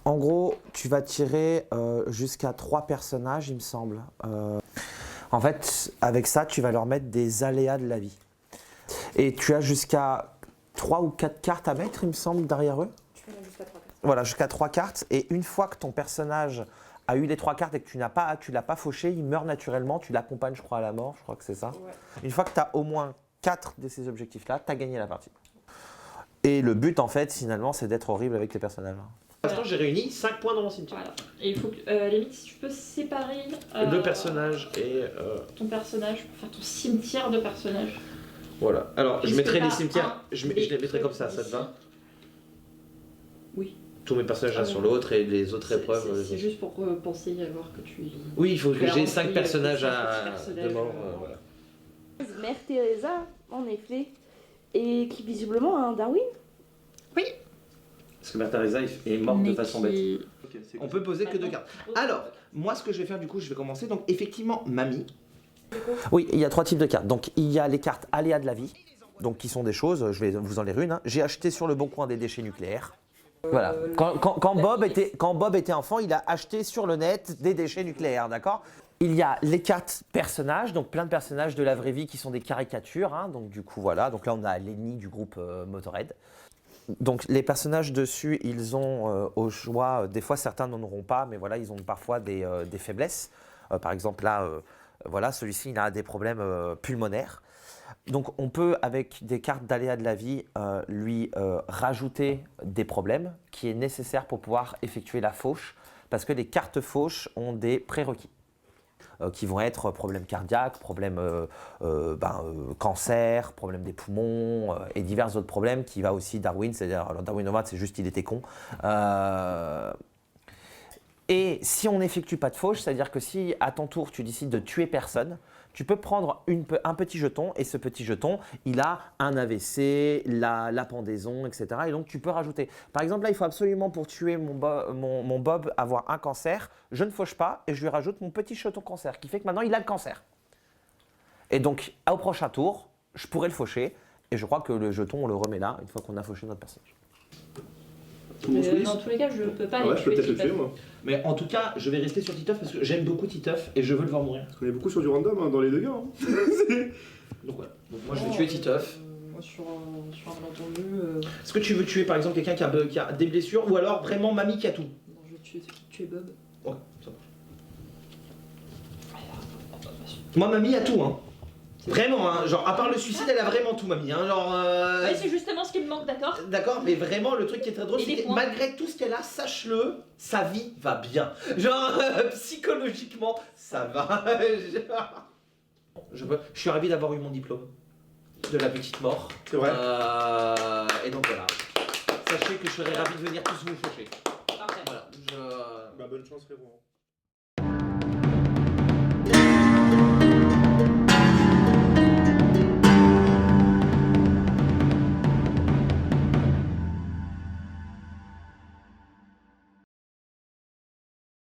En gros, tu vas tirer jusqu'à 3 personnages, il me semble. En fait, avec ça, tu vas leur mettre des aléas de la vie. Et tu as jusqu'à 3 ou 4 cartes à mettre, il me semble, derrière eux. Tu peux mettre jusqu'à 3 cartes. Voilà, jusqu'à 3 cartes. Et une fois que ton personnage a eu les 3 cartes et que tu l'as pas fauché, il meurt naturellement. Tu l'accompagnes, je crois, à la mort. Je crois que c'est ça. Ouais. Une fois que tu as au moins 4 de ces objectifs-là, tu as gagné la partie. Et le but, en fait, finalement, c'est d'être horrible avec les personnages. Pour l'instant, j'ai réuni 5 points dans mon cimetière. Voilà. Et il faut que, limite, si tu peux séparer Le personnage et... ton personnage, enfin ton cimetière de personnages. Voilà. Alors, je Puisque mettrai les t'as cimetières, un, je les mettrai comme ça te ici. va? Oui. Tous mes personnages l'un sur l'autre et les autres épreuves. C'est juste pour penser à voir que tu... Oui, il faut que j'ai 5 rempli, personnages 5 à... personnages, de mort. voilà. Mère Teresa, en effet, et qui visiblement a un Darwin. Parce que Mère Teresa est morte de façon bête. Ok, c'est On peut poser que 2 cartes. Alors, moi ce que je vais faire du coup, je vais commencer. Donc effectivement, Mamie. Oui, il y a 3 types de cartes. Donc, il y a les cartes aléas de la vie, donc qui sont des choses, je vais vous en lire une. Hein. J'ai acheté sur le bon coin des déchets nucléaires. Voilà. Quand Bob était enfant, il a acheté sur le net des déchets nucléaires, d'accord? Il y a les cartes personnages, donc plein de personnages de la vraie vie qui sont des caricatures. Hein, donc du coup, voilà. Donc là, on a Lenny du groupe Motorhead. Donc les personnages dessus, ils ont au choix, des fois certains n'en auront pas, mais voilà, ils ont parfois des faiblesses. Par exemple là, voilà, celui-ci, il a des problèmes pulmonaires. Donc on peut, avec des cartes d'aléas de la vie, lui rajouter des problèmes qui est nécessaire pour pouvoir effectuer la fauche, parce que les cartes fauches ont des prérequis. Qui vont être problèmes cardiaques, problèmes cancer, problèmes des poumons et divers autres problèmes qui va aussi Darwin, c'est-à-dire Darwin Nomade, c'est juste il était con. Et si on n'effectue pas de fauche, c'est-à-dire que si à ton tour tu décides de tuer personne, tu peux prendre un petit jeton et ce petit jeton, il a un AVC, la pendaison, etc. Et donc tu peux rajouter. Par exemple là, il faut absolument pour tuer mon Bob avoir un cancer, je ne fauche pas et je lui rajoute mon petit jeton cancer qui fait que maintenant il a le cancer. Et donc au prochain tour, je pourrais le faucher et je crois que le jeton on le remet là une fois qu'on a fauché notre personnage. Dans tous les cas, je peux pas Ah ouais, les je peux peut-être le Titeuf. tuer moi. Mais en tout cas, je vais rester sur Titeuf parce que j'aime beaucoup Titeuf et je veux le voir mourir. Parce qu'on est beaucoup sur du random hein, dans les deux gars. Hein. Donc voilà. Donc moi je vais tuer Titeuf. Moi, sur un malentendu, Est-ce que tu veux tuer par exemple quelqu'un qui a des blessures ou alors vraiment Mamie qui a tout? non, je vais tuer Bob. Ouais, ça marche. Moi Mamie a tout hein. Vraiment hein, genre à part le suicide elle a vraiment tout Mamie hein, genre... Oui, c'est justement ce qui me manque, d'accord? D'accord, mais vraiment le truc qui est très drôle Et c'est les que points. malgré tout ce qu'elle a, sache-le, sa vie va bien. Genre psychologiquement ça va. Je suis ravi d'avoir eu mon diplôme de la petite mort. C'est vrai. Et donc voilà. Sachez que je serais ravi de venir tous vous faucher. Parfait. Voilà. Bah bonne chance frérot.